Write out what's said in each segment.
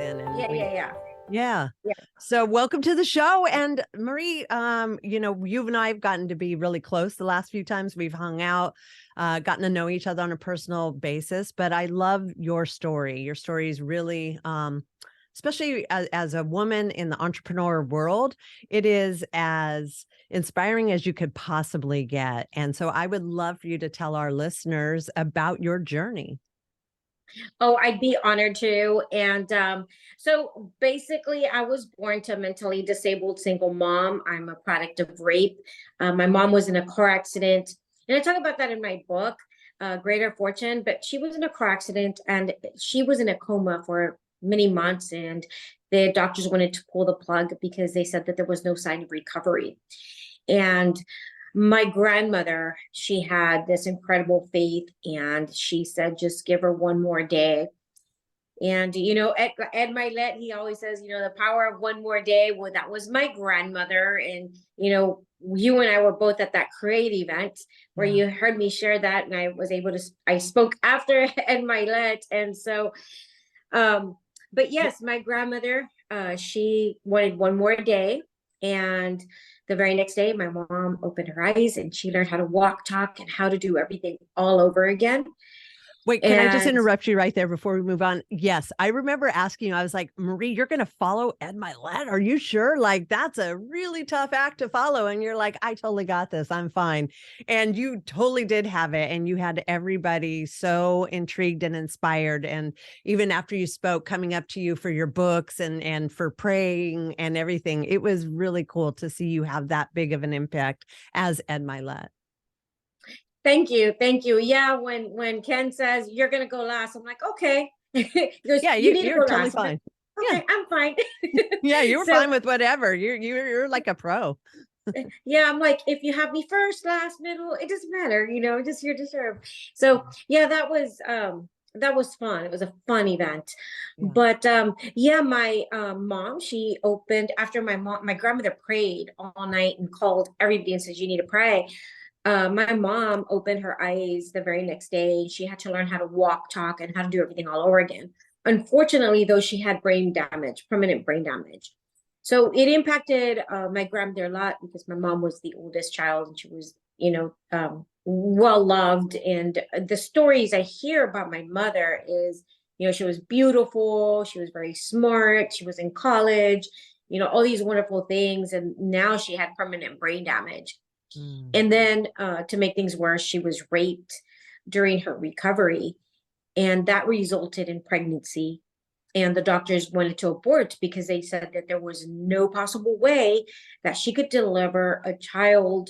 in, and Yeah, we, yeah, yeah. yeah. Yeah. So welcome to the show. And Marie, you and I have gotten to be really close the last few times we've hung out, gotten to know each other on a personal basis. But I love your story. Your story is really, especially as a woman in the entrepreneur world, it is as inspiring as you could possibly get. And so I would love for you to tell our listeners about your journey. Oh, I'd be honored to. And so basically, I was born to a mentally disabled single mom. I'm a product of rape. My mom was in a car accident. And I talk about that in my book, Greater Fortune. But she was in a car accident and she was in a coma for many months. And the doctors wanted to pull the plug because they said that there was no sign of recovery. And my grandmother, she had this incredible faith, and she said, just give her one more day. And, Ed Milet, he always says, the power of one more day. Well, that was my grandmother. And, you and I were both at that Create event where Yeah. you heard me share that. And I was able to, I spoke after Ed Milet. And so, but yes, my grandmother, she wanted one more day. And the very next day, my mom opened her eyes and she learned how to walk, talk, and how to do everything all over again. Wait, can I just And interrupt you right there before we move on? Yes, I remember asking you, I was like, Marie, you're going to follow Ed Milet? Are you sure? Like, that's a really tough act to follow. And you're like, I totally got this. I'm fine. And you totally did have it. And you had everybody so intrigued and inspired. And even after you spoke, coming up to you for your books and for praying and everything, it was really cool to see you have that big of an impact as Ed Milet. thank you. Thank you. Yeah, when Ken says you're gonna go last, I'm like, okay. He goes, Yeah, you need to you're go totally last. I'm like, fine. Yeah. okay, I'm fine. Yeah, you were So fine with whatever. You're like a pro. yeah, I'm like, if you have me first, last, middle, it doesn't matter, just here to serve. So yeah, that was fun. It was a fun event. Yeah. But yeah, my mom, she opened after my grandmother prayed all night and called everybody and says, you need to pray. My mom opened her eyes the very next day. She had to learn how to walk, talk, and how to do everything all over again. Unfortunately, though, she had brain damage, permanent brain damage. So it impacted my grandmother a lot because my mom was the oldest child and she was, well loved. And the stories I hear about my mother is, she was beautiful, she was very smart, she was in college, all these wonderful things. And now she had permanent brain damage. Mm. And then to make things worse, she was raped during her recovery, and that resulted in pregnancy. And the doctors wanted to abort because they said that there was no possible way that she could deliver a child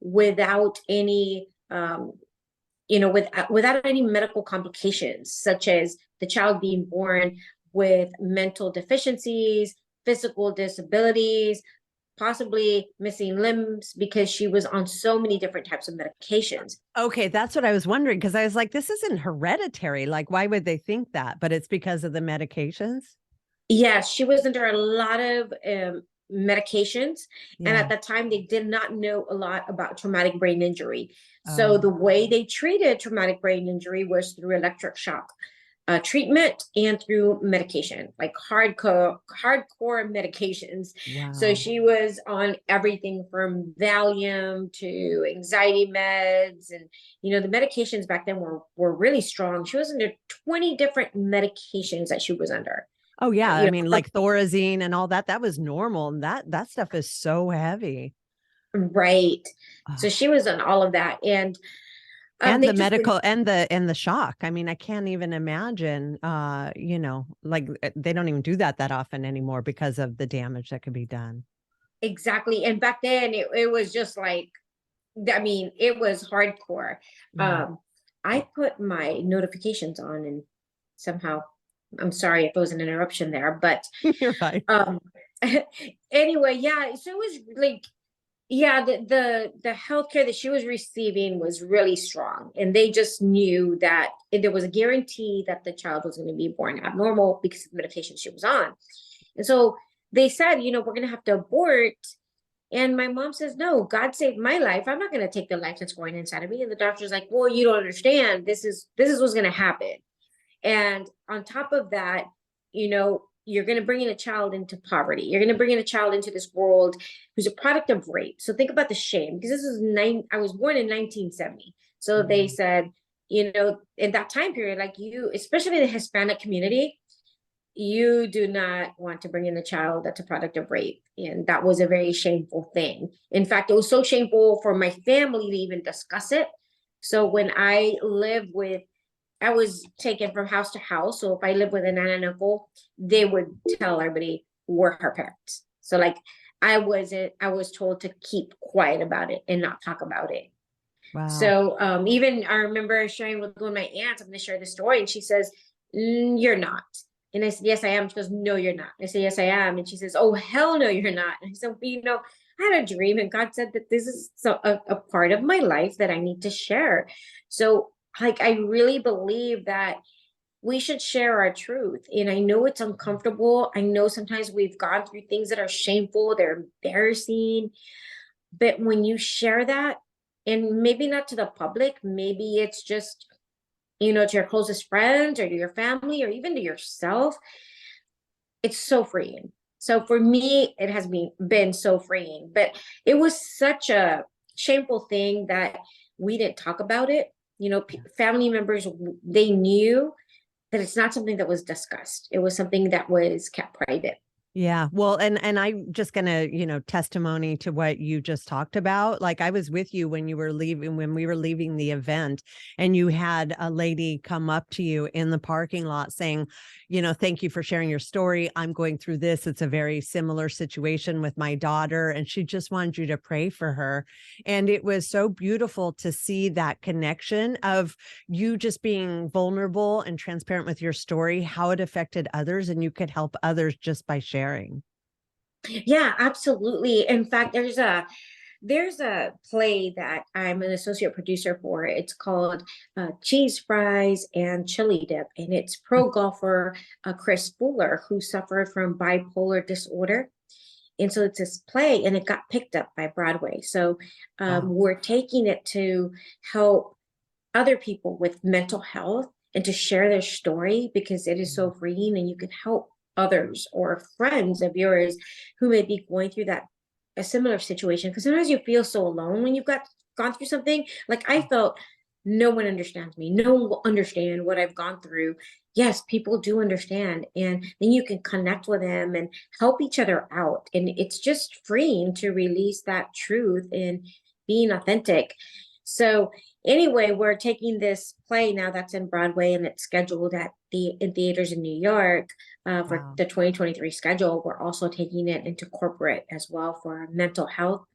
without any, without any medical complications, such as the child being born with mental deficiencies, physical disabilities, possibly missing limbs because she was on so many different types of medications. Okay, that's what I was wondering because I was like, this isn't hereditary. Like, why would they think that? But it's because of the medications. Yes, she was under a lot of medications. And Yeah. at that time, they did not know a lot about traumatic brain injury. So Oh, the way they treated traumatic brain injury was through electric shock treatment and through medication, like hardcore medications. So wow. she was on everything from Valium to anxiety meds, and the medications back then were really strong. She was under 20 different medications that she was under. Oh, yeah. I mean, From like Thorazine and all that. That was normal. And that stuff is so heavy. right. So Oh. she was on all of that, and And they the just didn't. medical and the shock. I mean, I can't even imagine like they don't even do that often anymore because of the damage that could be done. Exactly. And back then it was just like, I mean, it was hardcore. Yeah. Um, I put my notifications on, and somehow, I'm sorry if it was an interruption there, but You're right. um, anyway, yeah. So it was like, yeah, the healthcare that she was receiving was really strong, and they just knew that there was a guarantee that the child was going to be born abnormal because of the medication she was on. And so they said, we're going to have to abort. And my mom says, no, God saved my life. I'm not going to take the life that's going inside of me. And the doctor's like, well, you don't understand. This is what's going to happen. And on top of that, you know, you're going to bring in a child into poverty. You're going to bring in a child into this world who's a product of rape. So think about the shame, because I was born in 1970. So they said, you know, in that time period, like you, especially in the Hispanic community, you do not want to bring in a child that's a product of rape. And that was a very shameful thing. In fact, it was so shameful for my family to even discuss it. So when I was taken from house to house. So if I lived with an aunt and uncle, they would tell everybody we're her parents. So like I was told to keep quiet about it and not talk about it. Wow. So even I remember sharing with one of my aunts, I'm going to share the story, and she says, "You're not." And I said, "Yes, I am." She goes, "No, you're not." I said, "Yes, I am." And she says, "Oh, hell no, you're not." And I said, "Well, you know, I had a dream, and God said that this is a part of my life that I need to share." So like, I really believe that we should share our truth. And I know it's uncomfortable. I know sometimes we've gone through things that are shameful, they're embarrassing. But when you share that, and maybe not to the public, maybe it's just, you know, to your closest friends or to your family or even to yourself, it's so freeing. So for me, it has been so freeing. But it was such a shameful thing that we didn't talk about it. You know, family members, they knew that it's not something that was discussed. It was something that was kept private. Yeah. Well, and I'm just gonna, testimony to what you just talked about. Like I was with you when we were leaving the event, and you had a lady come up to you in the parking lot saying, "Thank you for sharing your story. I'm going through this. It's a very similar situation with my daughter." And she just wanted you to pray for her. And it was so beautiful to see that connection of you just being vulnerable and transparent with your story, how it affected others, and you could help others just by sharing. Yeah, absolutely. In fact, there's a play that I'm an associate producer for. It's called Cheese Fries and Chili Dip, and it's pro golfer Chris Fuller, who suffered from bipolar disorder. And so it's this play, and it got picked up by Broadway. So Wow. we're taking it to help other people with mental health and to share their story, because it is so freeing, and you can help others or friends of yours who may be going through a similar situation. Because sometimes you feel so alone when you've gone through something. Like I felt, no one understands me. No one will understand what I've gone through. Yes, people do understand. And then you can connect with them and help each other out. And it's just freeing to release that truth and being authentic. So anyway, we're taking this play now that's in Broadway, and it's scheduled in theaters in New York for Wow. the 2023 schedule. We're also taking it into corporate as well for mental health.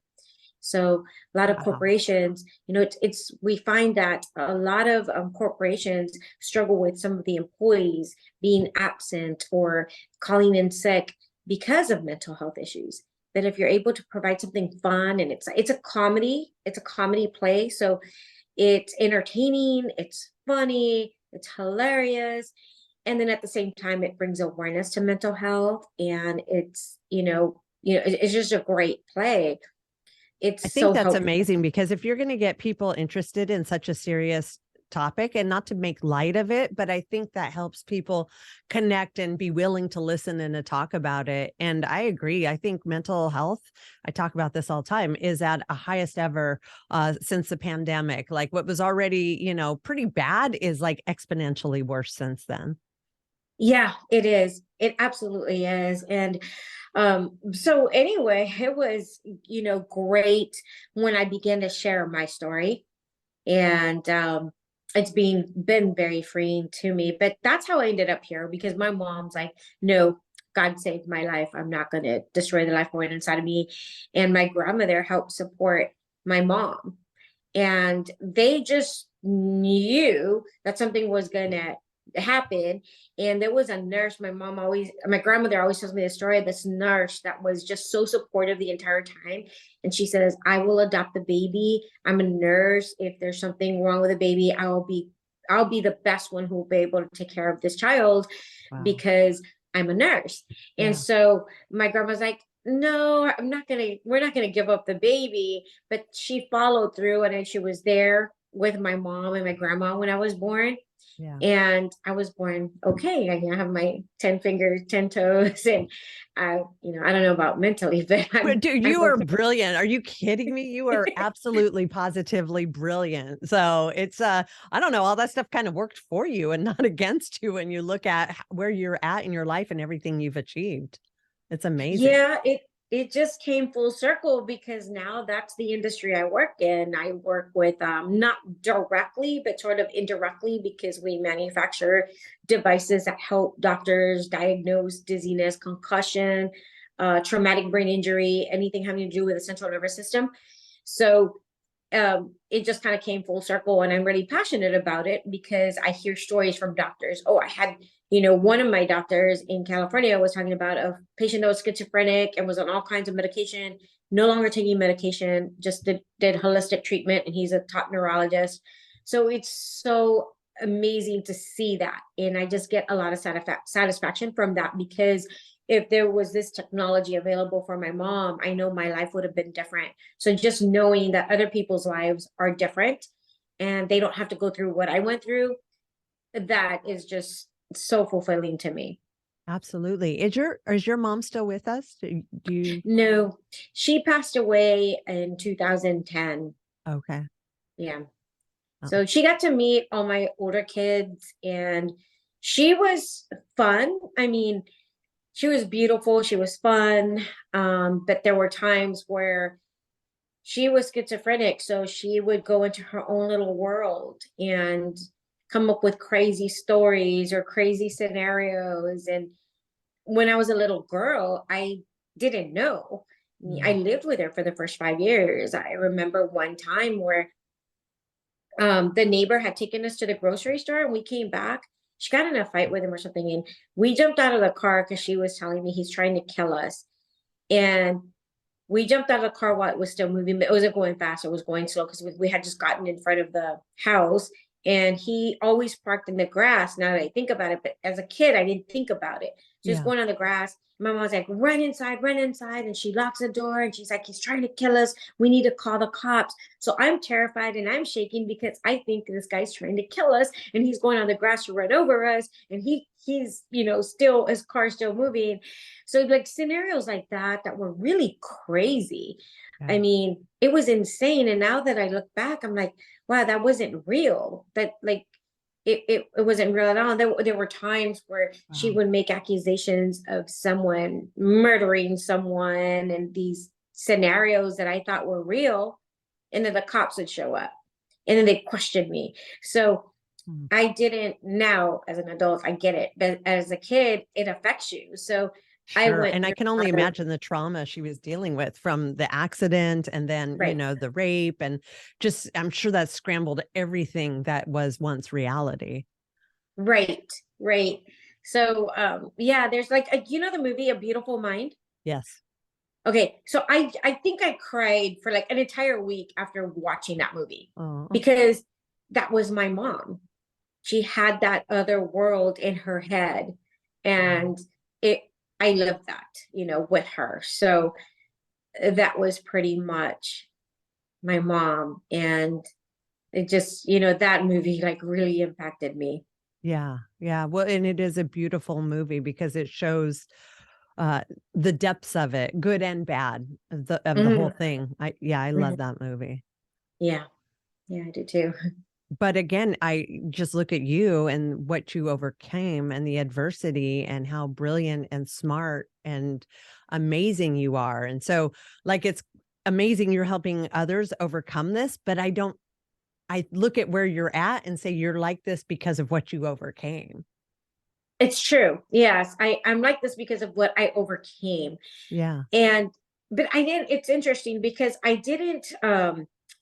So a lot of Wow. corporations, we find that a lot of corporations struggle with some of the employees being absent or calling in sick because of mental health issues. But if you're able to provide something fun, and it's a comedy play, so it's entertaining, it's funny, it's hilarious, and then at the same time it brings awareness to mental health, and it's just a great play. I It's think so that's helpful. amazing, because if you're going to get people interested in such a serious topic, and not to make light of it, but I think that helps people connect and be willing to listen and to talk about it. And I agree. I think mental health, I talk about this all the time, is at a highest ever since the pandemic. Like what was already, pretty bad is like exponentially worse since then. Yeah, it is. It absolutely is. And so anyway, it was, great when I began to share my story. And it's been very freeing to me. But that's how I ended up here, because my mom's like, "No, God saved my life. I'm not going to destroy the life born inside of me." And my grandmother helped support my mom, and they just knew that something was going to happen. And there was a nurse, my grandmother always tells me the story of this nurse that was just so supportive the entire time. And she says, "I will adopt the baby. I'm a nurse. If there's something wrong with the baby, I'll be the best one who will be able to take care of this child, Wow. because I'm a nurse." And Yeah. so my grandma's like, "No, we're not gonna give up the baby." But she followed through, and then she was there with my mom and my grandma when I was born. Yeah. And I was born, okay, I have my 10 fingers, 10 toes, and I don't know about mentally, but But dude, I'm you are okay. brilliant. Are you kidding me? You are absolutely positively brilliant. So it's I don't know, all that stuff kind of worked for you and not against you when you look at where you're at in your life and everything you've achieved. It's amazing. Yeah, it just came full circle because now that's the industry I work in. I work with not directly, but sort of indirectly because we manufacture devices that help doctors diagnose dizziness, concussion, traumatic brain injury, anything having to do with the central nervous system. So it just kind of came full circle, and I'm really passionate about it because I hear stories from doctors. Oh, I had, one of my doctors in California was talking about a patient that was schizophrenic and was on all kinds of medication, no longer taking medication, just did holistic treatment, and he's a top neurologist. So it's so amazing to see that, and I just get a lot of satisfaction from that because if there was this technology available for my mom, I know my life would have been different. So just knowing that other people's lives are different and they don't have to go through what I went through, that is just so fulfilling to me. Absolutely. Is your mom still with us? Do you No, she passed away in 2010. okay. Yeah. Oh, So she got to meet all my older kids, and she was fun. I mean, she was beautiful, she was fun, but there were times where she was schizophrenic, so she would go into her own little world and come up with crazy stories or crazy scenarios. And when I was a little girl, I didn't know. I mm, lived with her for the first 5 years. I remember one time where the neighbor had taken us to the grocery store, and we came back. She got in a fight with him or something, and we jumped out of the car because she was telling me he's trying to kill us. And we jumped out of the car while it was still moving, but it wasn't going fast. It was going slow because we had just gotten in front of the house, and he always parked in the grass. Now that I think about it, but as a kid, I didn't think about it. So he's yeah. going on the grass. My mom was like, run inside, run inside. And she locks the door, and she's like, he's trying to kill us. We need to call the cops. So I'm terrified and I'm shaking because I think this guy's trying to kill us, and he's going on the grass to run over us. And he's, still, his car's still moving. So like scenarios like that were really crazy. Yeah. I mean, it was insane. And now that I look back, I'm like, wow, that wasn't real. That like it wasn't real at all. There were times where she Wow. would make accusations of someone murdering someone, and these scenarios that I thought were real, and then the cops would show up and then they questioned me. So Mm. I didn't, now as an adult, I get it, but as a kid, it affects you. So I Sure. went And I through can a only lot of, imagine the trauma she was dealing with from the accident and then, right, the rape and just I'm sure that scrambled everything that was once reality. right, right. So yeah, there's like the movie A Beautiful Mind. Yes. Okay, so I think I cried for like an entire week after watching that movie Oh, because that was my mom. She had that other world in her head, wow. and it I lived that, with her. So that was pretty much my mom, and it just, that movie like really impacted me. Yeah. Yeah. Well, and it is a beautiful movie because it shows uh the depths of it, good and bad, of the whole Mhm, thing. I mhm. love that movie. Yeah, yeah, I do too. But again, I just look at you and what you overcame and the adversity and how brilliant and smart and amazing you are. And so, like, it's amazing you're helping others overcome this, but I look at where you're at and say you're like this because of what you overcame. It's true. Yes, I'm like this because of what I overcame. Yeah. And but I didn't, it's interesting because I didn't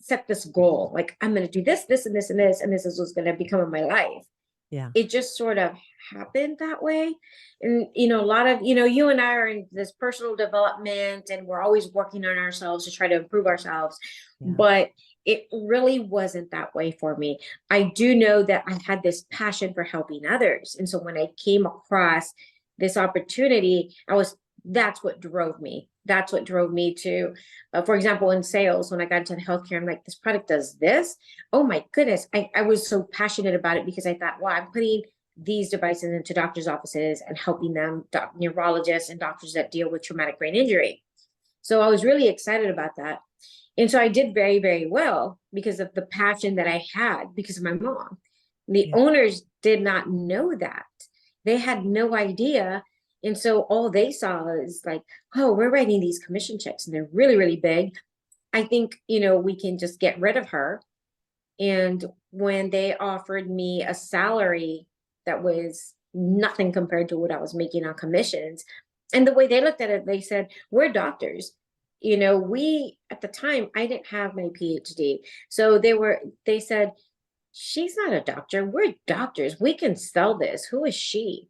set this goal like I'm going to do this, this, and this, and this, and this is what's going to become in my life. Yeah. It just sort of happened that way. And a lot of, you and I are in this personal development, and we're always working on ourselves to try to improve ourselves, Yeah. but it really wasn't that way for me. I do know that I had this passion for helping others, and so when I came across this opportunity, I was that's what drove me. That's what drove me to, for example, in sales, when I got into the healthcare, I'm like, this product does this. Oh my goodness. I was so passionate about it because I thought, wow, I'm putting these devices into doctors' offices and helping them, neurologists and doctors that deal with traumatic brain injury. So I was really excited about that. And so I did very, very well because of the passion that I had because of my mom. The Yeah. owners did not know that. They had no idea. And so all they saw is like, oh, we're writing these commission checks and they're really, really big. I think, we can just get rid of her. And when they offered me a salary that was nothing compared to what I was making on commissions, and the way they looked at it, they said, we're doctors. We, at the time, I didn't have my PhD. So they said, she's not a doctor. We're doctors. We can sell this. Who is she?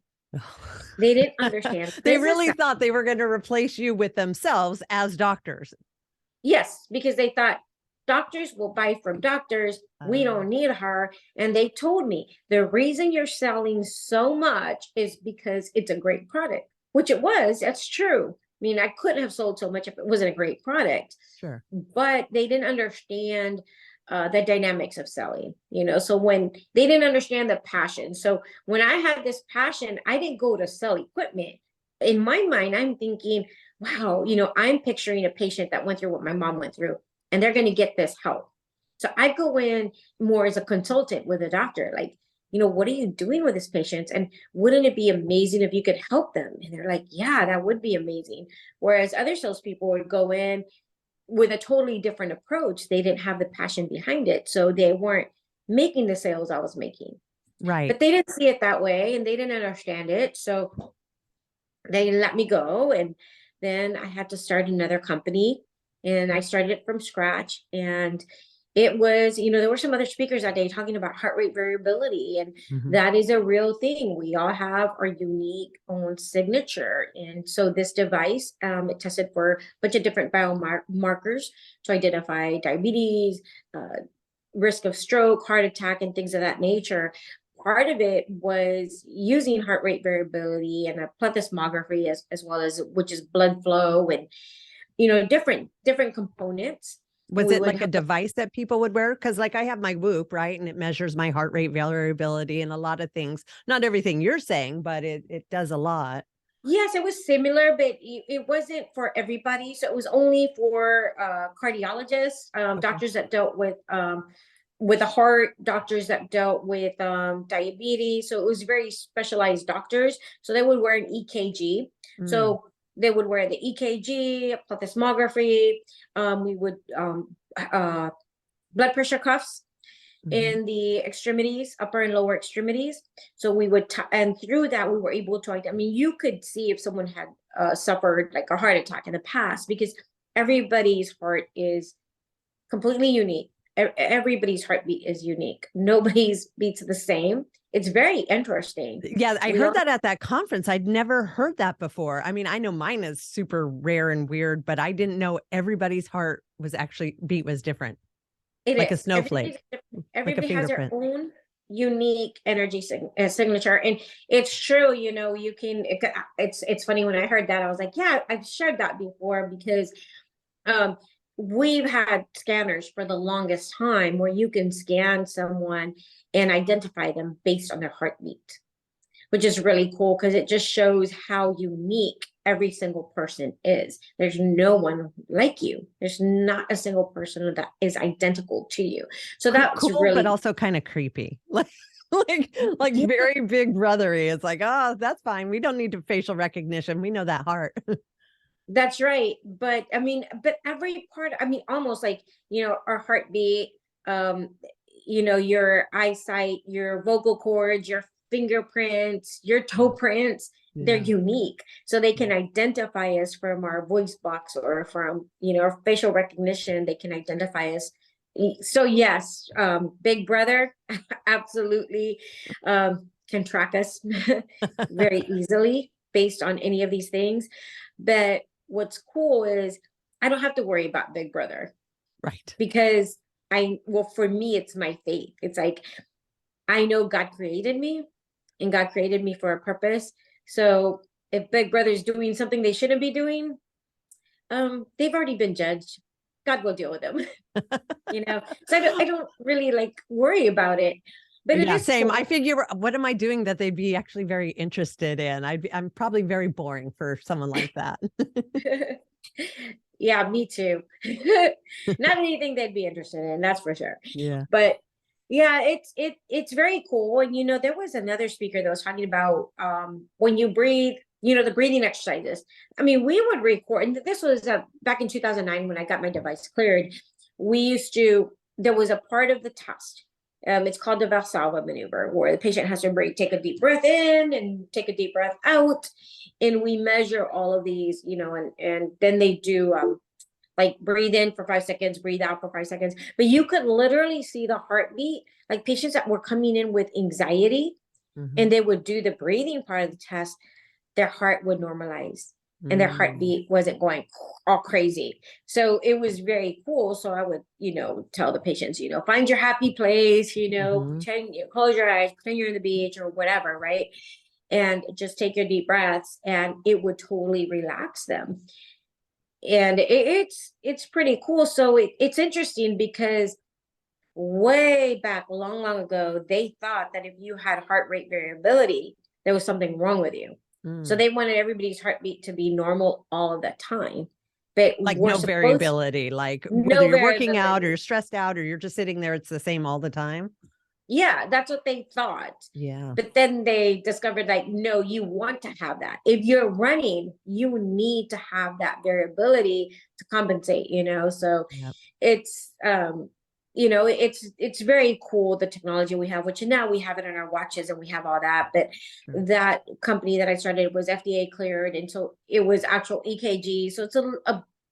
They didn't understand They business. really thought they were going to replace you with themselves as doctors. Yes, because they thought doctors will buy from doctors. We don't need her. And they told me the reason you're selling so much is because it's a great product, which it was. That's true. I mean, I couldn't have sold so much if it wasn't a great product. Sure. But they didn't understand the dynamics of selling, so when they didn't understand the passion. So when I had this passion, I didn't go to sell equipment. In my mind, I'm thinking, wow, I'm picturing a patient that went through what my mom went through, and they're going to get this help. So I go in more as a consultant with a doctor, like, what are you doing with this patient? And wouldn't it be amazing if you could help them? And they're like, yeah, that would be amazing. Whereas other salespeople would go in with a totally different approach. They didn't have the passion behind it. So they weren't making the sales I was making. Right. But they didn't see it that way and they didn't understand it. So they let me go. And then I had to start another company, and I started it from scratch. And it was, there were some other speakers that day talking about heart rate variability, and that is a real thing. We all have our unique own signature. And so this device, it tested for a bunch of different biomarkers to identify diabetes, risk of stroke, heart attack, and things of that nature. Part of it was using heart rate variability and a plethysmography, as well as, which is blood flow, and different components. Was it like a device that people would wear? Because like I have my Whoop, right? And it measures my heart rate variability and a lot of things. Not everything you're saying, but it does a lot. Yes, it was similar, but it wasn't for everybody. So it was only for cardiologists, doctors that dealt with the heart, doctors that dealt with diabetes. So it was very specialized doctors. So they would wear an EKG. So they would wear the EKG, plethysmography. We would blood pressure cuffs in the extremities, upper and lower extremities. So we would, and through that, we were able to, you could see if someone had suffered like a heart attack in the past, because everybody's heart is completely unique. Everybody's heartbeat is unique. Nobody's beats the same. It's very interesting. Yeah, I heard that at that conference. I'd never heard that before. I mean, I know mine is super rare and weird, but I didn't know everybody's heart was actually beat was different. It like is. a snowflake. Everybody has their own unique energy signature, and it's true. You can. It's funny, when I heard that, I was like, yeah, I've shared that before, because we've had scanners for the longest time where you can scan someone and identify them based on their heartbeat, which is really cool because it just shows how unique every single person is. There's no one like you. There's not a single person that is identical to you. So that's cool, really, but also kind of creepy. Like very big brothery. It's like, oh, that's fine. We don't need facial recognition. We know that heart. That's right. But but every part, almost like, our heartbeat, your eyesight, your vocal cords, your fingerprints, your toe prints, they're unique. So they can identify us from our voice box, or from, our facial recognition. They can identify us. So yes, Big Brother absolutely can track us very easily based on any of these things. But what's cool is I don't have to worry about Big Brother. Right. Because for me, it's my faith. It's like, I know God created me, and God created me for a purpose. So if Big Brother's doing something they shouldn't be doing, they've already been judged. God will deal with them. So I don't really like worry about it, but it Yeah, is same. I cool. figure, what am I doing that they'd be actually very interested in? I'm probably very boring for someone like that. Yeah, me too. Not anything they'd be interested in, that's for sure. Yeah. But yeah, it's very cool. And there was another speaker that was talking about when you breathe, the breathing exercises. I mean, we would record, and this was back in 2009 when I got my device cleared. There was a part of the test. It's called the Valsalva maneuver, where the patient has to take a deep breath in and take a deep breath out. And we measure all of these, and then they do like breathe in for 5 seconds, breathe out for 5 seconds. But you could literally see the heartbeat, like patients that were coming in with anxiety, Mhm. and they would do the breathing part of the test, their heart would normalize and their Mm. heartbeat wasn't going all crazy. So it was very cool. So I would, tell the patients, find your happy place, Mhm. pretend you close your eyes, pretend you're in the beach or whatever, right? And just take your deep breaths, and it would totally relax them. And it's pretty cool. So it's interesting because way back long ago, they thought that if you had heart rate variability, there was something wrong with you. So Mm. they wanted everybody's heartbeat to be normal all of the time. But Like we're no supposed variability, like whether no you're working out or variability. you're stressed out or you're just sitting there, it's the same all the time. Yeah, that's what they thought. Yeah. But then they discovered, like, no, you want to have that. If you're running, you need to have that variability to compensate, So Yep. it's it's very cool, the technology we have, which now we have it in our watches and we have all that. But Sure. that company that I started was FDA cleared, and so it was actual EKG. So it's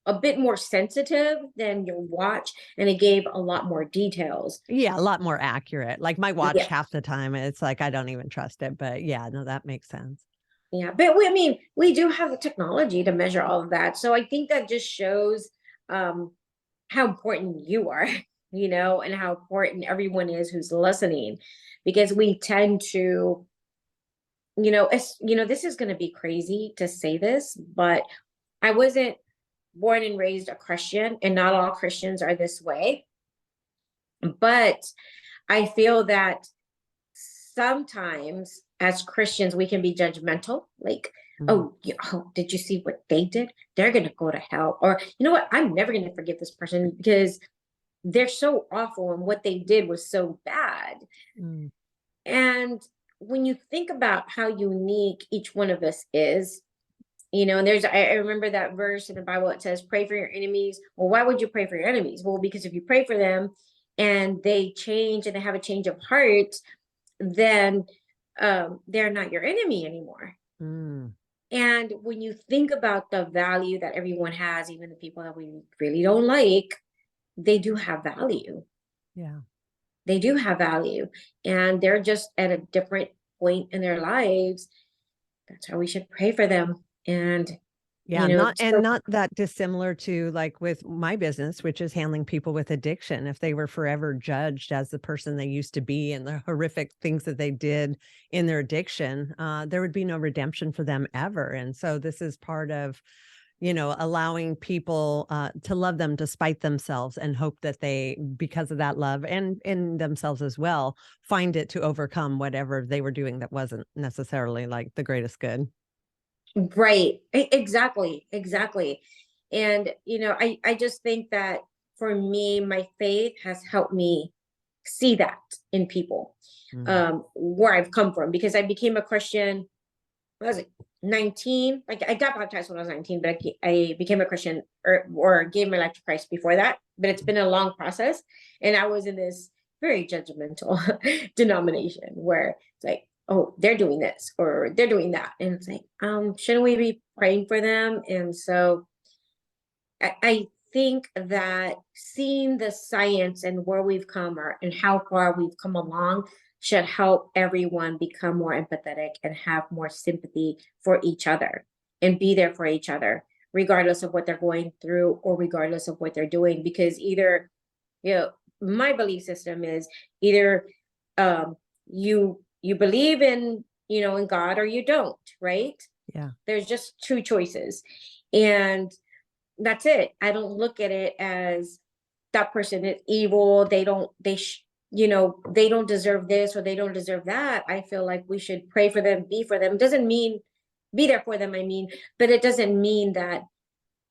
a bit more sensitive than your watch, and it gave a lot more details. Yeah, a lot more accurate. Like my watch Yeah. half the time, it's like I don't even trust it, but yeah, no, that makes sense. Yeah, but I mean, we do have the technology to measure all of that. So I think that just shows um, how important you are, and how important everyone is who's listening, because we tend to, this is going to be crazy to say this, but I wasn't born and raised a Christian, and not all Christians are this way. But I feel that sometimes as Christians, we can be judgmental. Like, Mm. oh, oh, did you see what they did? They're going to go to hell. Or, you know what? I'm never going to forgive this person because they're so awful and what they did was so bad. Mm. And when you think about how unique each one of us is, and I remember that verse in the Bible. It says, pray for your enemies. Well, why would you pray for your enemies? Well, because if you pray for them and they change and they have a change of heart, then they're not your enemy anymore. Mm. And when you think about the value that everyone has, even the people that we really don't like, they do have value. Yeah. They do have value. And they're just at a different point in their lives. That's how we should pray for them. And, Yeah, not and so not that dissimilar to like with my business, which is handling people with addiction. If they were forever judged as the person they used to be and the horrific things that they did in their addiction, there would be no redemption for them ever. And so this is part of, allowing people to love them despite themselves and hope that they, because of that love and in themselves as well, find it to overcome whatever they were doing that wasn't necessarily like the greatest good. right. Exactly. Exactly. And, I just think that for me, my faith has helped me see that in people, Mm. where I've come from, because I became a Christian, what was it, 19? Like, I got baptized when I was 19, but I became a Christian, or gave my life to Christ before that. But it's been a long process. And I was in this very judgmental denomination where it's like, oh, they're doing this or they're doing that. And it's like, shouldn't we be praying for them? And so I think that seeing the science and where we've come, and how far we've come along, should help everyone become more empathetic and have more sympathy for each other and be there for each other, regardless of what they're going through or regardless of what they're doing. Because either, my belief system is either you believe in, in God, or you don't, right? Yeah. There's just two choices. And that's it. I don't look at it as that person is evil. They don't deserve this or they don't deserve that. I feel like we should pray for them, be for them. Doesn't mean be there for them, I mean, but it doesn't mean that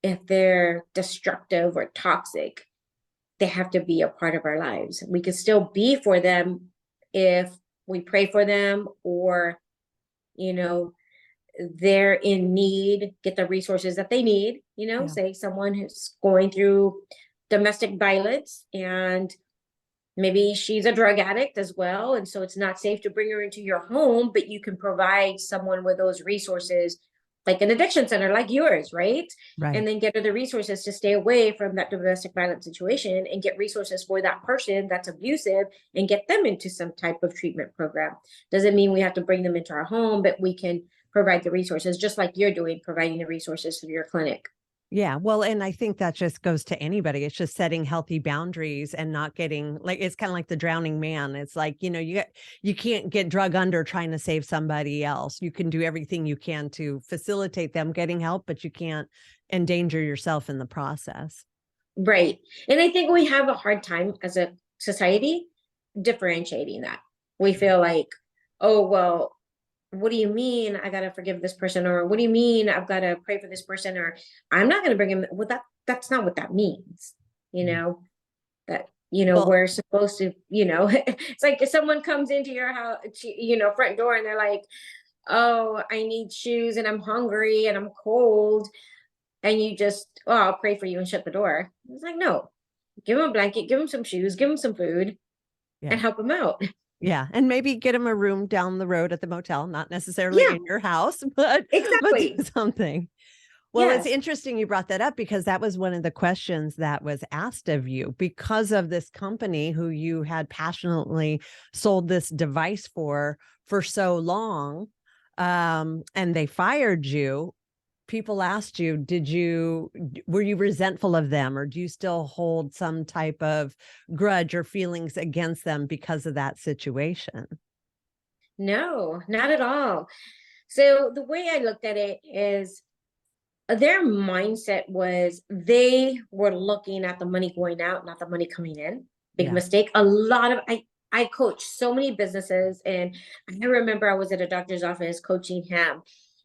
if they're destructive or toxic, they have to be a part of our lives. We could still be for them if we pray for them, or, you know, they're in need, get the resources that they need, Yeah. say someone who's going through domestic violence and maybe she's a drug addict as well. And so it's not safe to bring her into your home, but you can provide someone with those resources, like an addiction center like yours, right? Right. And then get her the resources to stay away from that domestic violence situation and get resources for that person that's abusive and get them into some type of treatment program. Doesn't mean we have to bring them into our home, but we can provide the resources just like you're doing, providing the resources through your clinic. Yeah. Well, and I think that just goes to anybody. It's just setting healthy boundaries and not getting like, it's kind of like the drowning man. It's like, you can't get drug under trying to save somebody else. You can do everything you can to facilitate them getting help, but you can't endanger yourself in the process. Right. And I think we have a hard time as a society differentiating that. We feel like, oh, well, what do you mean I gotta forgive this person? Or what do you mean I've got to pray for this person? Or I'm not gonna bring him. Well, that's not what that means. You Mm. know, that, Well, we're supposed to, it's like if someone comes into your house, front door, and they're like, oh, I need shoes and I'm hungry and I'm cold. And you just, oh, I'll pray for you and shut the door. It's like, no, give him a blanket, give him some shoes, give him some food, yeah. and help him out. Yeah. And maybe get them a room down the road at the motel, not necessarily Yeah, in your house, but do exactly. something. Well, it's Yes. interesting you brought that up because that was one of the questions that was asked of you because of this company who you had passionately sold this device for so long, and they fired you. People asked you, were you resentful of them, or do you still hold some type of grudge or feelings against them because of that situation? No, not at all. So the way I looked at it is their mindset was they were looking at the money going out, not the money coming in. Big Yeah. mistake. A lot of I coach so many businesses, and I remember I was at a doctor's office coaching him,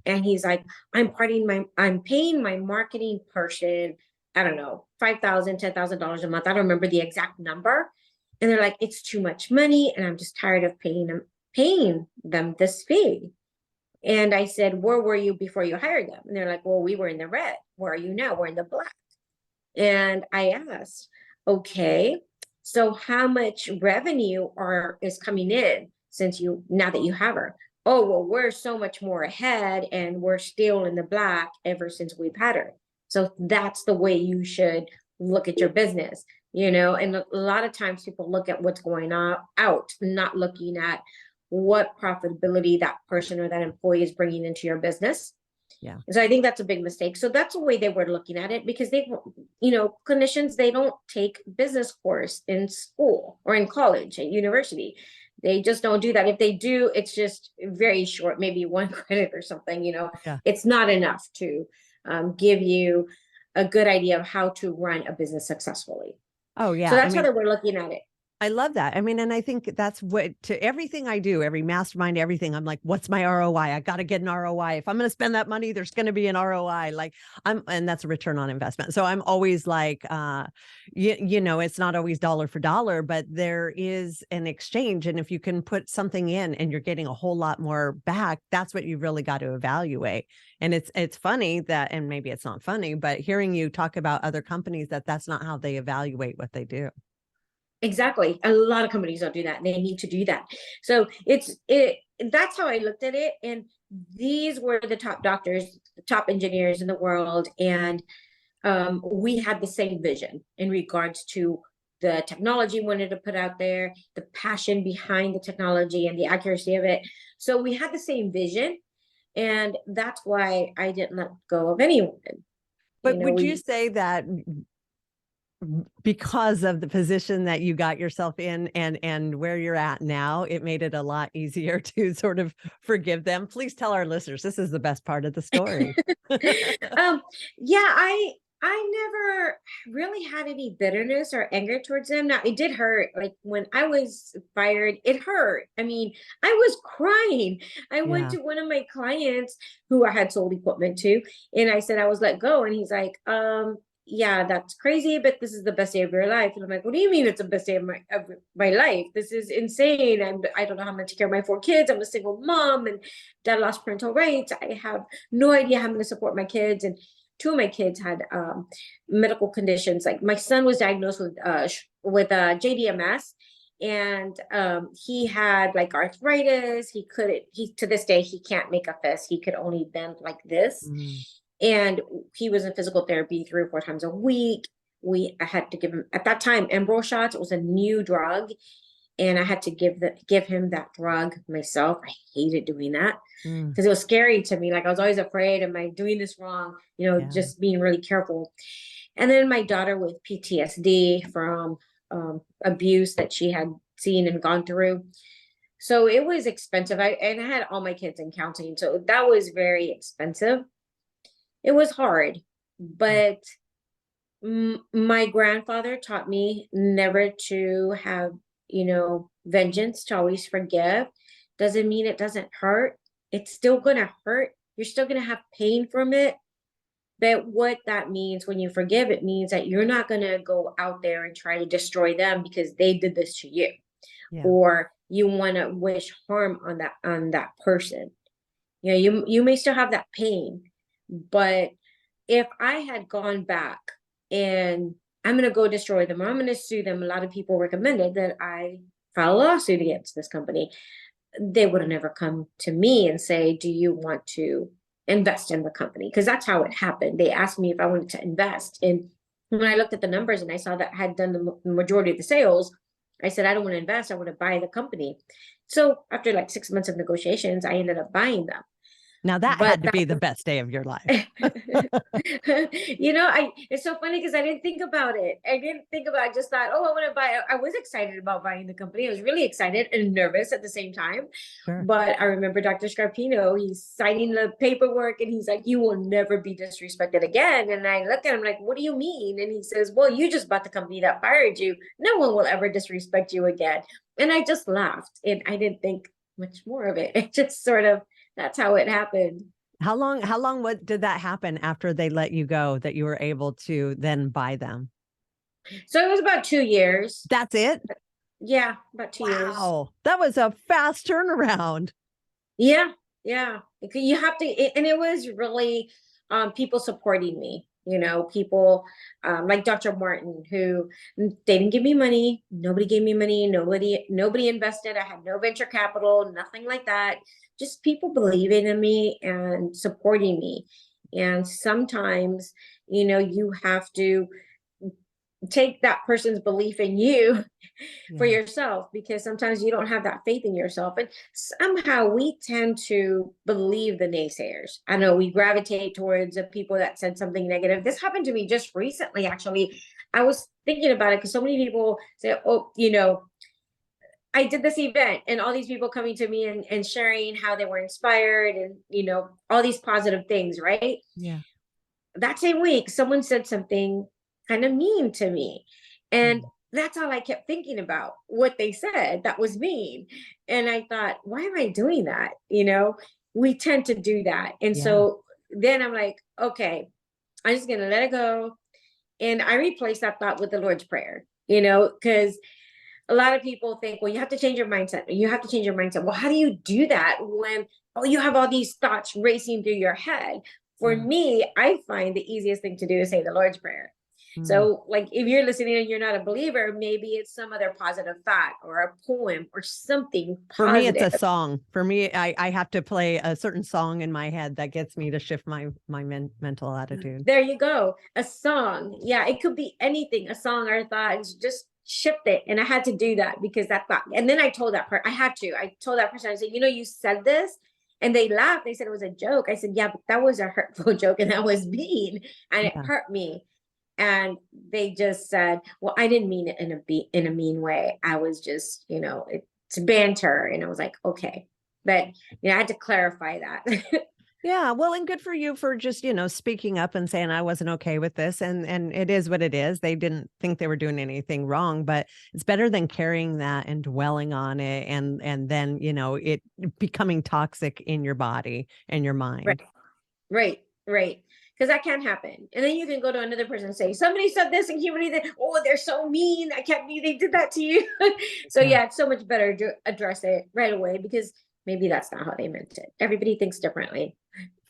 and he's like, I'm paying my marketing person, I don't know, $5,000, $10,000 a month. I don't remember the exact number. And they're like, it's too much money, and I'm just tired of paying them this fee. And I said, where were you before you hired them? And they're like, well, we were in the red. Where are you now? We're in the black. And I asked, okay, so how much revenue is coming in since now that you have her? Oh, well, we're so much more ahead and we're still in the black ever since we've had her. So that's the way you should look at your business, and a lot of times people look at what's going on out, not looking at what profitability that person or that employee is bringing into your business. Yeah. So I think that's a big mistake. So that's the way they were looking at it, because clinicians, they don't take business course in school or in college at university. They just don't do that. If they do, it's just very short, maybe one credit or something. Yeah. It's not enough to give you a good idea of how to run a business successfully. Oh, So yeah. I that's how mean, they were looking at it. I love that. I mean, and I think that's what to everything I do, every mastermind, everything. I'm like, what's my ROI? I got to get an ROI. If I'm going to spend that money, there's going to be an ROI. Like and that's a return on investment. So I'm always like, it's not always dollar for dollar, but there is an exchange. And if you can put something in and you're getting a whole lot more back, that's what you've really got to evaluate. And it's funny that, and maybe it's not funny, but hearing you talk about other companies, that's not how they evaluate what they do. Exactly. A lot of companies don't do that. They need to do that. So that's how I looked at it. And these were the top doctors, the top engineers in the world. And we had the same vision in regards to the technology we wanted to put out there, the passion behind the technology and the accuracy of it. So we had the same vision. And that's why I didn't let go of anyone. But would you We say that because of the position that you got yourself in and where you're at now, it made it a lot easier to sort of forgive them. Please tell our listeners, this is the best part of the story. Yeah, I never really had any bitterness or anger towards them. Now, it did hurt. Like when I was fired, it hurt. I mean, I was crying. I went Yeah. to one of my clients who I had sold equipment to, and I said I was let go, and he's like, yeah, that's crazy, but this is the best day of your life. And I'm like, what do you mean it's the best day of my life? This is insane. I don't know how I'm going to take care of my 4 kids. I'm a single mom, and dad lost parental rights. I have no idea how I'm going to support my kids. And 2 of my kids had medical conditions. Like my son was diagnosed with JDMS, and he had like arthritis. He to this day he can't make a fist. He could only bend like this. Mm. And he was in physical therapy 3 or 4 times a week. I had to give him, at that time, Embro shots. It was a new drug, and I had to give him that drug myself. I hated doing that because it was scary to me. Like I was always afraid, am I doing this wrong? Yeah. Just being really careful. And then my daughter with PTSD from abuse that she had seen and gone through. So it was expensive. I had all my kids in counseling, so that was very expensive. It was hard, but my grandfather taught me never to have, vengeance, to always forgive. Doesn't mean it doesn't hurt. It's still going to hurt. You're still going to have pain from it. But what that means when you forgive, it means that you're not going to go out there and try to destroy them because they did this to you. Yeah. Or you want to wish harm on that person. You may still have that pain. But if I had gone back and I'm going to go destroy them, or I'm going to sue them, a lot of people recommended that I file a lawsuit against this company. They would have never come to me and say, do you want to invest in the company? Because that's how it happened. They asked me if I wanted to invest. And when I looked at the numbers and I saw that I had done the majority of the sales, I said, I don't want to invest. I want to buy the company. So after like 6 months of negotiations, I ended up buying them. Now that had to be the best day of your life. It's so funny because I didn't think about it. I just thought, oh, I want to buy. I was excited about buying the company. I was really excited and nervous at the same time. Sure. But I remember Dr. Scarpino, he's signing the paperwork and he's like, you will never be disrespected again. And I look at him like, what do you mean? And he says, well, you just bought the company that fired you. No one will ever disrespect you again. And I just laughed and I didn't think much more of it. It just sort of, that's how it happened. How long what did that happen after they let you go that you were able to then buy them? So it was about 2 years. That's it? Yeah, about 2 years. Wow. That was a fast turnaround. Yeah. You have to, and it was really people supporting me. People like Dr. Martin, who they didn't give me money. Nobody gave me money. Nobody invested. I had no venture capital, nothing like that. Just people believing in me and supporting me. And sometimes, you have to take that person's belief in you for yourself, because sometimes you don't have that faith in yourself. And somehow we tend to believe the naysayers. I know we gravitate towards the people that said something negative. This happened to me just recently, actually. I was thinking about it because so many people say, oh, I did this event and all these people coming to me and sharing how they were inspired and, all these positive things, right? Yeah. That same week, someone said something kind of mean to me. And that's all I kept thinking about, what they said that was mean. And I thought, why am I doing that? We tend to do that. And so then I'm like, okay, I'm just going to let it go. And I replaced that thought with the Lord's Prayer, because a lot of people think, well, you have to change your mindset. You have to change your mindset. Well, how do you do that when you have all these thoughts racing through your head? For me, I find the easiest thing to do is say the Lord's Prayer. So like if you're listening and you're not a believer, maybe it's some other positive thought or a poem or something positive. For me, it's a song. For me, I have to play a certain song in my head that gets me to shift my mental attitude. There you go. A song. Yeah, it could be anything, a song or a thought. It's just shift it. And I had to do that because that thought. And then I told that person, I told that person, I said, you said this. And they laughed. They said it was a joke. I said, yeah, but that was a hurtful joke and that was mean. And it hurt me. And they just said, well, I didn't mean it in a mean way. I was just, it's banter. And I was like, okay. But I had to clarify that. Yeah, well, and good for you for just, speaking up and saying I wasn't okay with this, and it is what it is. They didn't think they were doing anything wrong, but it's better than carrying that and dwelling on it, and then, it becoming toxic in your body and your mind. Right, right, right. Because that can happen. And then you can go to another person and say, somebody said this and somebody that, oh, they're so mean. I can't believe they did that to you. So Yeah. yeah, it's so much better to address it right away, because maybe that's not how they meant it. Everybody thinks differently.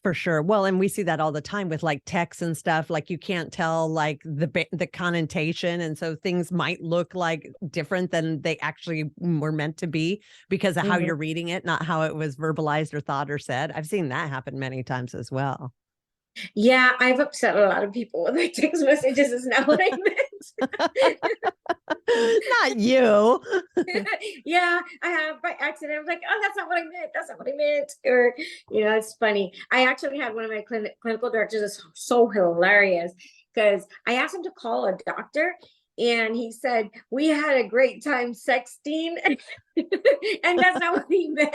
For sure. Well, and we see that all the time with like texts and stuff. Like you can't tell like the connotation, and so things might look like different than they actually were meant to be because of how Mhm. you're reading it, not how it was verbalized or thought or said. I've seen that happen many times as well. Yeah, I've upset a lot of people with my text messages. Is not what I meant. Not you. Yeah, I have by accident. I was like, oh, that's not what I meant. That's not what I meant. Or, it's funny. I actually had one of my clinical directors is so hilarious, because I asked him to call a doctor, and he said, we had a great time sexting. And that's not what he meant.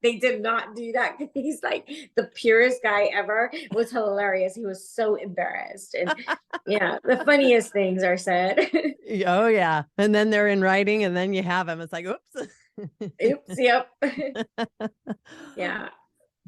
They did not do that. He's like the purest guy ever. It was hilarious. He was so embarrassed. And yeah, the funniest things are said. Oh yeah. And then they're in writing and then you have them. It's like, oops. Oops, yep. Yeah.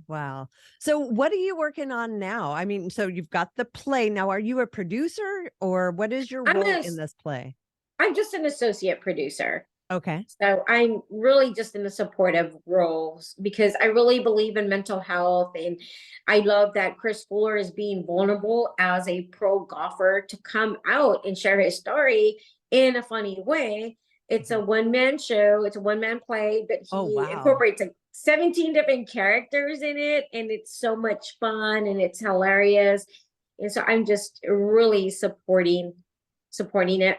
Wow. So what are you working on now? I mean, so you've got the play. Now, are you a producer or what is your I'm role a, in this play? I'm just an associate producer. Okay. So I'm really just in the supportive roles, because I really believe in mental health. And I love that Chris Fuller is being vulnerable as a pro golfer to come out and share his story in a funny way. It's a one-man show, it's a one-man play, but Oh, he wow. incorporates like 17 different characters in it. And it's so much fun and it's hilarious. And so I'm just really supporting it.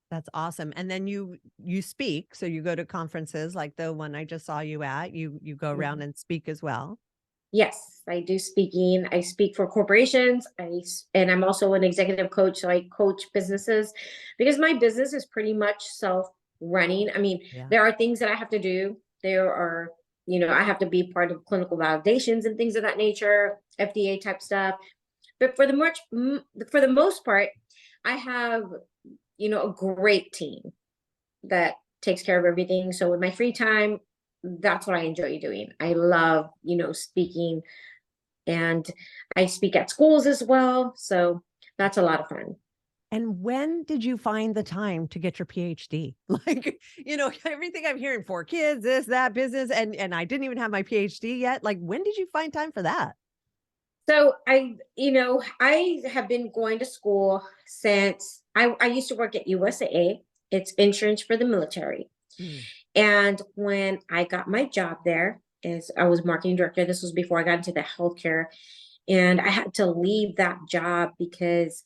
That's awesome. And then you speak. So you go to conferences like the one I just saw you at. You go around and speak as well. Yes, I do speaking. I speak for corporations. And I'm also an executive coach, so I coach businesses, because my business is pretty much self-running. I mean, Yeah. there are things that I have to do. There are, I have to be part of clinical validations and things of that nature, FDA type stuff. But for the most part, I have, a great team that takes care of everything. So with my free time, that's what I enjoy doing. I love, speaking, and I speak at schools as well. So that's a lot of fun. And when did you find the time to get your PhD? Like, everything I'm hearing for kids, this, that, business, and I didn't even have my PhD yet. Like, when did you find time for that? So I have been going to school since I used to work at USAA. It's insurance for the military. Mm, And when I got my job there, is I was marketing director. This was before I got into the healthcare, and I had to leave that job because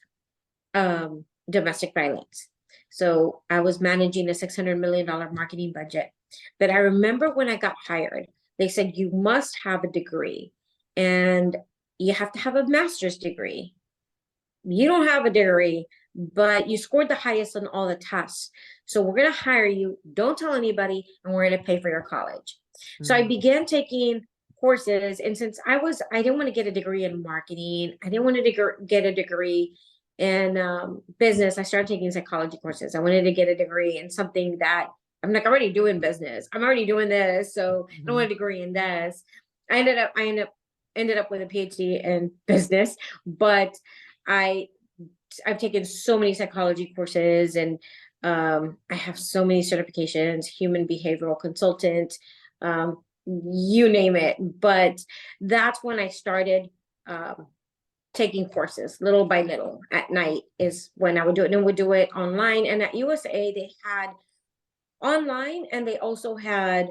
domestic violence. So I was managing a $600 million marketing budget. But I remember when I got hired, they said you must have a degree, and you have to have a master's degree. You don't have a degree, but you scored the highest on all the tests. So we're going to hire you. Don't tell anybody, and we're going to pay for your college. So I mm, began taking courses. And since I didn't want to get a degree in marketing, I didn't want to get a degree in business. I started taking psychology courses. I wanted to get a degree in something that I'm like, already doing business. I'm already doing this. So I don't mhm. want a degree in this. I ended up with a PhD in business, but I I've taken so many psychology courses, and I have so many certifications, human behavioral consultant, you name it. But that's when I started um, taking courses little by little at night is when I would do it, and would do it online. And at USA, they had online and they also had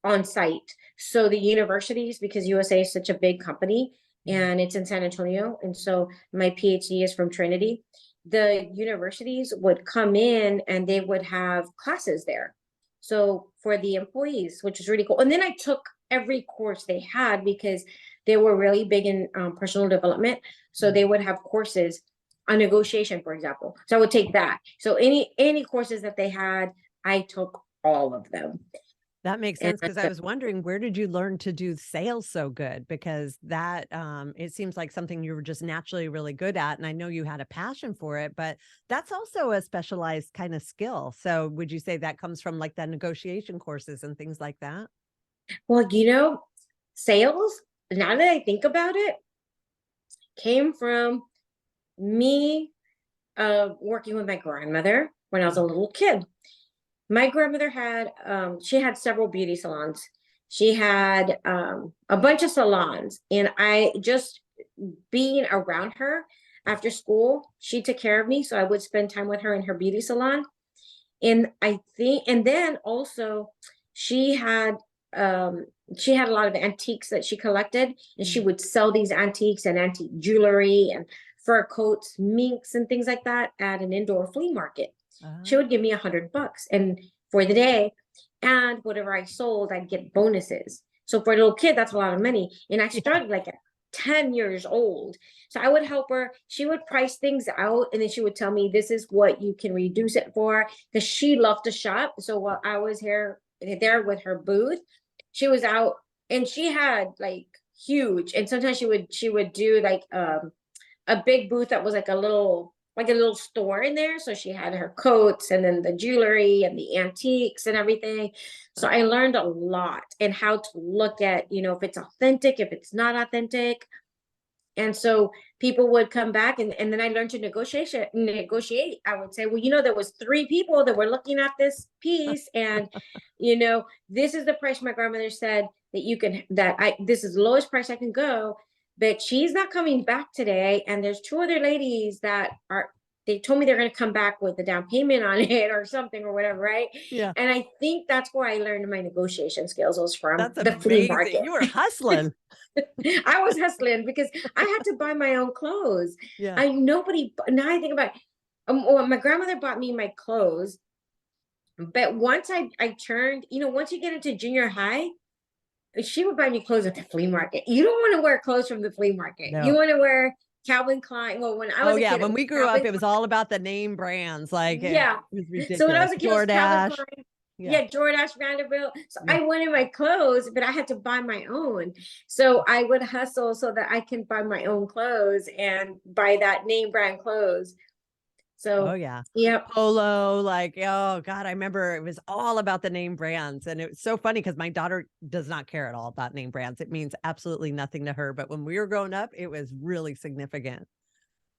on site. So the universities, because USA is such a big company Yeah. and it's in San Antonio, and so my PhD is from Trinity, the universities would come in and they would have classes there. So for the employees, which is really cool. And then I took every course they had, because they were really big in personal development. So Mm. they would have courses on negotiation, for example. So I would take that. So any courses that they had, I took all of them. That makes And sense, because I was wondering, where did you learn to do sales so good? Because that it seems like something you were just naturally really good at, and I know you had a passion for it, but that's also a specialized kind of skill. So would you say that comes from like the negotiation courses and things like that? well, sales, now that I think about it, came from me working with my grandmother when I was a little kid. My grandmother had she had several beauty salons. She had a bunch of salons, and I just being around her after school, she took care of me, so I would spend time with her in her beauty salon. And I think, and then also she had um she had a lot of antiques that she collected, and she Mhm. would sell these antiques and antique jewelry and fur coats, minks, and things like that at an indoor flea market. She would give me $100 and for the day, and whatever I sold, I'd get bonuses. So for a little kid, that's a lot of money. And I Yeah. started like at 10 years old. So I would help her. She would price things out, and then she would tell me, this is what you can reduce it for, because she loved to shop. So while I was there with her booth, she was out, and she had like huge, and sometimes she would do like a big booth that was like a little store in there. So she had her coats and then the jewelry and the antiques and everything. So I learned a lot and how to look at, if it's authentic, if it's not authentic. And so people would come back, and then I learned to negotiate. I would say, well, there was three people that were looking at this piece, and this is the price my grandmother said that this is the lowest price I can go, but she's not coming back today. And there's two other ladies that they told me they're going to come back with the down payment on it or something or whatever, right? Yeah. And I think that's where I learned my negotiation skills was from That's the flea amazing. market. You were hustling. I was hustling because I had to buy my own clothes. Yeah. I nobody Now I think about it, well, my grandmother bought me my clothes, but once I turned, once you get into junior high, she would buy me clothes at the flea market. You don't want to wear clothes from the flea market. You No. want to wear Calvin Klein. Well, when I Oh was a yeah. kid, it When was we grew up, Calvin it was all about the name brands. Like it Yeah. was So when I ridiculous. was a kid, it was Calvin DoorDash. Klein. Yeah. Yeah, Jordache Vanderbilt. So Yeah. I wanted my clothes, but I had to buy my own. So I would hustle so that I can buy my own clothes and buy that name brand clothes. Oh So, yeah. yep. Polo, like, oh God, I remember it was all about the name brands. And it was so funny because my daughter does not care at all about name brands. It means absolutely nothing to her. But when we were growing up, it was really significant.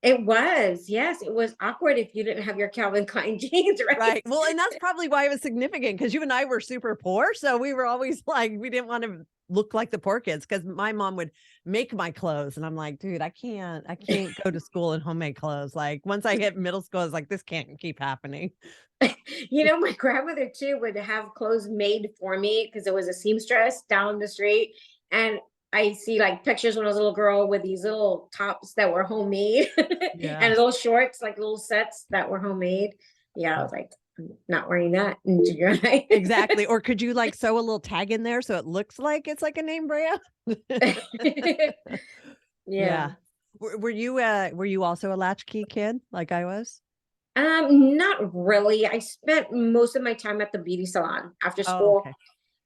It was. Yes, it was awkward if you didn't have your Calvin Klein jeans, right? Right. Well, and that's probably why it was significant, because you and I were super poor. So we were always like, we didn't want to look like the poor kids, because my mom would make my clothes. And I'm like, dude, I can't go to school in homemade clothes. Like once I hit middle school, I was like, this can't keep happening. My grandmother too would have clothes made for me because there was a seamstress down the street. And I see like pictures when I was a little girl with these little tops that were homemade and Yeah. little shorts, like little sets that were homemade. Yeah, I was like, I'm not wearing that in junior high. Exactly. Or could you like sew a little tag in there so it looks like it's like a name brand? Yeah. Yeah. Were you also a latchkey kid like I was? Not really. I spent most of my time at the beauty salon after Oh, school. okay.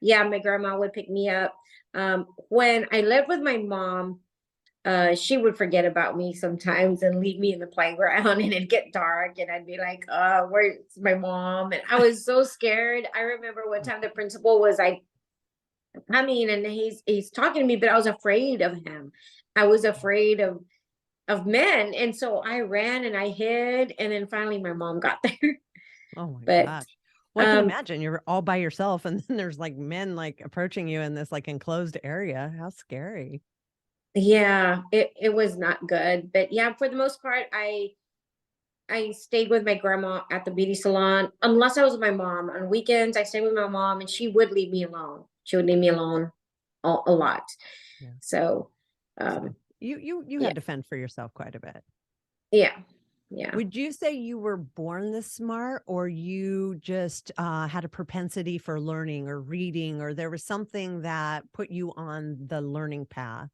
Yeah, my grandma would pick me up. When I lived with my mom, she would forget about me sometimes and leave me in the playground and it'd get dark and I'd be like, where's my mom? And I was so scared. I remember one time the principal was like coming and he's talking to me, but I was afraid of him. I was afraid of men. And so I ran and I hid. And then finally my mom got there. Oh my But gosh. Well, I can um imagine you're all by yourself and then there's like men like approaching you in this like enclosed area. How scary. yeah, it was not good. But yeah, for the most part, I stayed with my grandma at the beauty salon, unless I was with my mom. On weekends, I stayed with my mom, and she would leave me alone. She would leave me alone a lot. Yeah. So, So um, you yeah, had to fend for yourself quite a bit. yeah, yeah. Would you say you were born this smart, or you just had a propensity for learning or reading, or there was something that put you on the learning path?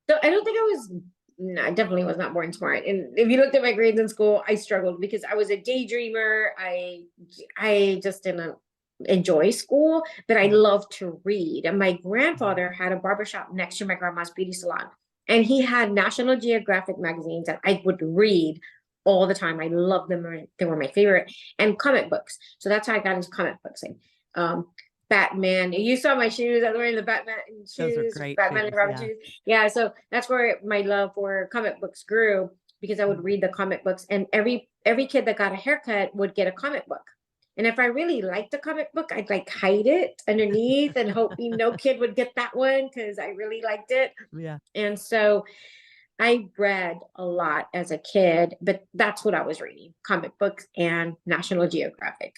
So I don't think I was No, I definitely was not born smart. And if you looked at my grades in school, I struggled because I was a daydreamer. I just didn't enjoy school, but I Yeah. loved to read. And my grandfather had a barbershop next to my grandma's beauty salon. And he had National Geographic magazines that I would read all the time. I loved them. They were my favorite. And comic books. So that's how I got into comic books. And Batman. You saw my shoes. I was wearing the Batman Those are shoes, great Batman and shoes. Robin Yeah. shoes. Yeah, so that's where my love for comic books grew because I would Mhm. read the comic books, and every kid that got a haircut would get a comic book. And if I really liked the comic book, I'd like hide it underneath and hope no kid would get that one because I really liked it. Yeah. And so I read a lot as a kid, but that's what I was reading, comic books and National Geographic.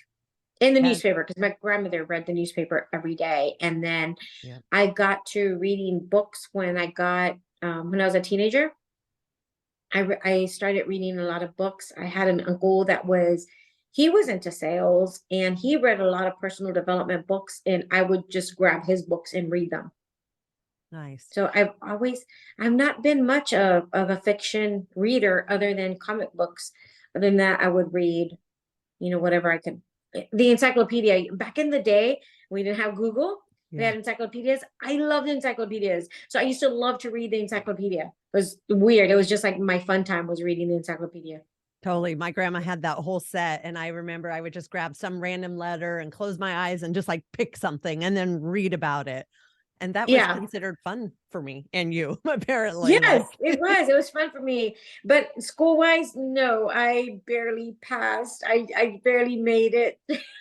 In the Yeah. newspaper, because my grandmother read the newspaper every day. And then Yeah. I got to reading books when I was a teenager. I started reading a lot of books. I had an uncle he was into sales and he read a lot of personal development books, and I would just grab his books and read them. Nice. So I've not been much of a fiction reader other than comic books. Other than that, I would read, whatever I could. The encyclopedia back in the day, we didn't have Google. We Yeah. had encyclopedias. I loved encyclopedias. So I used to love to read the encyclopedia. It was weird. It was just like my fun time was reading the encyclopedia. Totally. My grandma had that whole set. And I remember I would just grab some random letter and close my eyes and just like pick something and then read about it. And that was Yeah. considered fun for me and you, apparently. Yes, Like, it was. It was fun for me. But school wise, no, I barely passed. I barely made it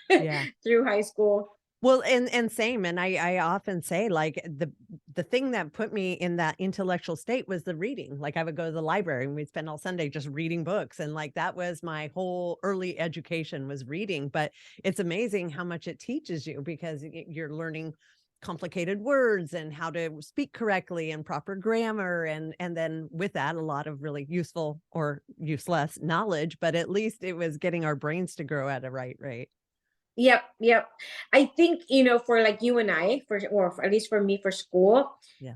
yeah. through high school. Well, and same, and I often say, like, the thing that put me in that intellectual state was the reading. Like, I would go to the library and we'd spend all Sunday just reading books, and, like, that was my whole early education was reading, but it's amazing how much it teaches you because you're learning complicated words and how to speak correctly and proper grammar, and then with that, a lot of really useful or useless knowledge, but at least it was getting our brains to grow at a right rate. Yep, yep. I think, for like you and I, or at least for me for school, Yeah.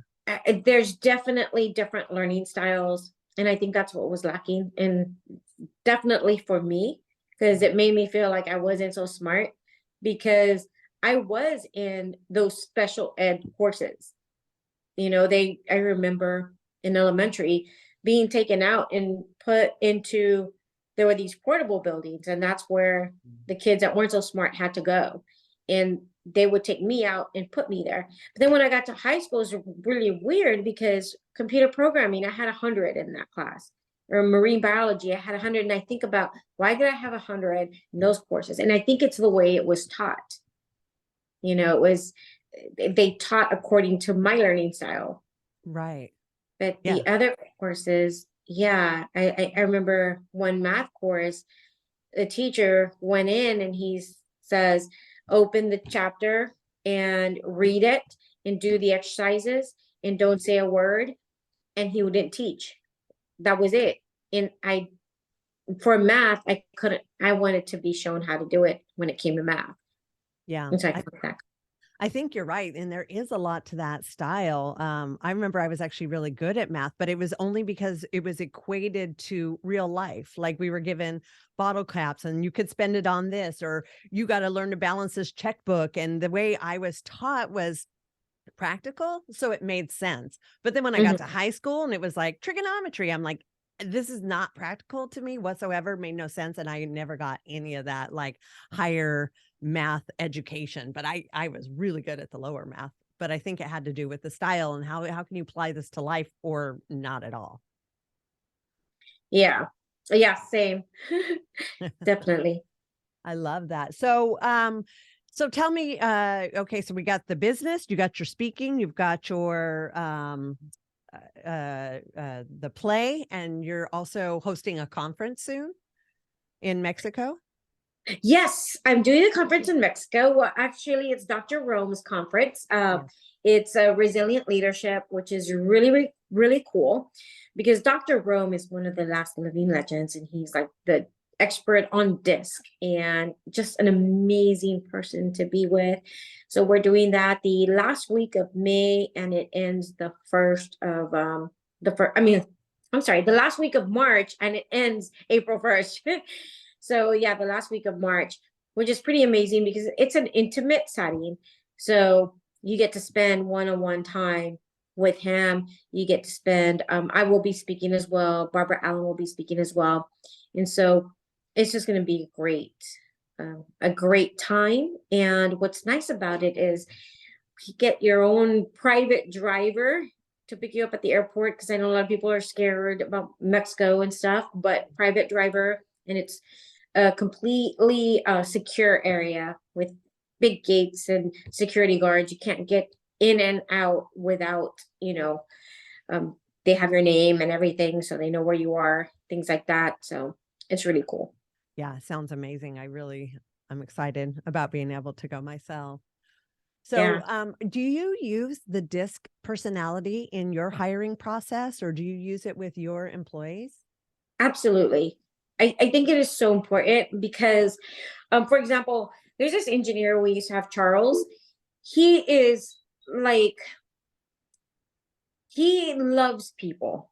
there's definitely different learning styles. And I think that's what was lacking. And definitely for me, because it made me feel like I wasn't so smart because I was in those special ed courses. I remember in elementary being taken out and put into, there were these portable buildings, and that's where the kids that weren't so smart had to go. And they would take me out and put me there. But then when I got to high school, it was really weird because computer programming, I had 100 in that class. Or marine biology, I had 100. And I think about, why did I have 100 in those courses? And I think it's the way it was taught. They taught according to my learning style. Right. But Yeah. the other courses, yeah, I remember one math course, the teacher went in and he says, open the chapter and read it and do the exercises and don't say a word. And he didn't teach. That was it. And for math, I wanted to be shown how to do it when it came to math. Yeah. And so I took that. I think you're right. And there is a lot to that style. I remember I was actually really good at math, but it was only because it was equated to real life. Like we were given bottle caps and you could spend it on this, or you got to learn to balance this checkbook. And the way I was taught was practical. So it made sense. But then when I got to high school and it was like trigonometry, I'm like, this is not practical to me whatsoever, made no sense. And I never got any of that like higher math education, but I was really good at the lower math. But I think it had to do with the style and how can you apply this to life or not at all. Yeah. Yeah, same. Definitely. I love that. So tell me, okay, so we got the business, you got your speaking, you've got your the play, and you're also hosting a conference soon in Mexico. Yes, I'm doing a conference in Mexico. Well, actually, it's Dr. Rome's conference. Yeah. It's a resilient leadership, which is really, really cool because Dr. Rome is one of the last living legends, and he's like the expert on DISC and just an amazing person to be with. So we're doing that the last week of May, and it ends the first of I'm sorry, the last week of March, and it ends April 1st. So yeah, the last week of March, which is pretty amazing because it's an intimate setting. So you get to spend one-on-one time with him. You get to spend, I will be speaking as well. Barbara Allen will be speaking as well. And so it's just going to be a great time. And what's nice about it is you get your own private driver to pick you up at the airport, because I know a lot of people are scared about Mexico and stuff, but private driver, and it's a completely secure area with big gates and security guards. You can't get in and out without, um, they have your name and everything, so they know where you are, things like that. So it's really cool. Yeah, sounds amazing. I'm excited about being able to go myself. So, Yeah, do you use the DISC personality in your hiring process, or do you use it with your employees? absolutely. I think it is so important because, for example, there's this engineer we used to have, Charles. He is like, he loves people,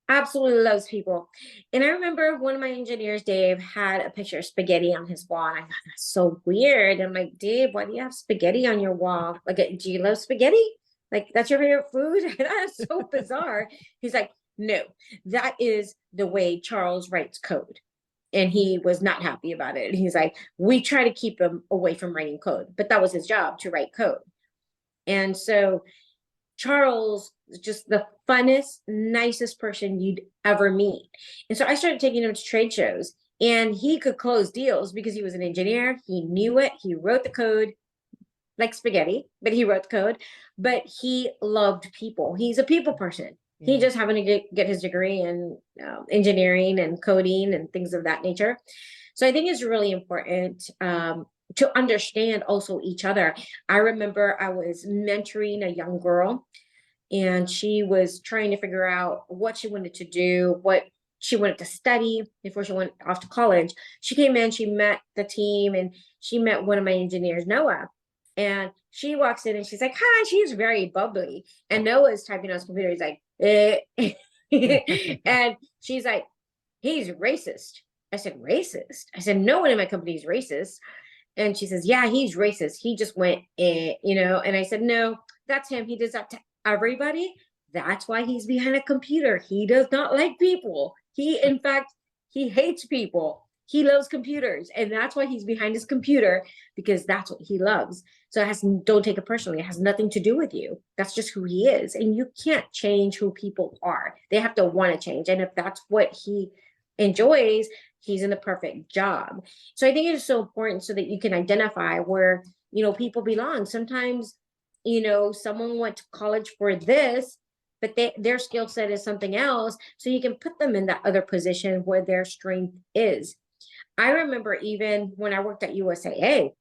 absolutely loves people. And I remember one of my engineers, Dave, had a picture of spaghetti on his wall. And I thought, that's so weird. I'm like, Dave, why do you have spaghetti on your wall? Like, do you love spaghetti? Like, that's your favorite food? That's so bizarre. He's like, no, that is the way Charles writes code. And he was not happy about it. He's like, we try to keep him away from writing code, but that was his job, to write code. And so Charles is just the funnest, nicest person you'd ever meet. And so I started taking him to trade shows, and he could close deals because he was an engineer. He knew it. He wrote the code like spaghetti, but he wrote the code. But he loved people. He's a people person. He Yeah. just happened to get his degree in engineering and coding and things of that nature. So I think it's really important to understand also each other. I remember I was mentoring a young girl, and she was trying to figure out what she wanted to do, what she wanted to study before she went off to college. She came in, she met the team, and she met one of my engineers, Noah. And she walks in and she's like, hi, she's very bubbly. And Noah's typing on his computer. He's like, eh. And she's like, he's racist. I said, racist? I said, no one in my company is racist. And she says, yeah, he's racist. He just went, And I said, no, that's him. He does that to everybody. That's why he's behind a computer. He does not like people. In fact, he hates people. He loves computers. And that's why he's behind his computer, because that's what he loves. So don't take it personally. It has nothing to do with you. That's just who he is. And you can't change who people are. They have to want to change. And if that's what he enjoys, he's in the perfect job. So I think it is so important so that you can identify where, people belong. Sometimes, someone went to college for this, but their skill set is something else. So you can put them in that other position where their strength is. I remember even when I worked at USAA,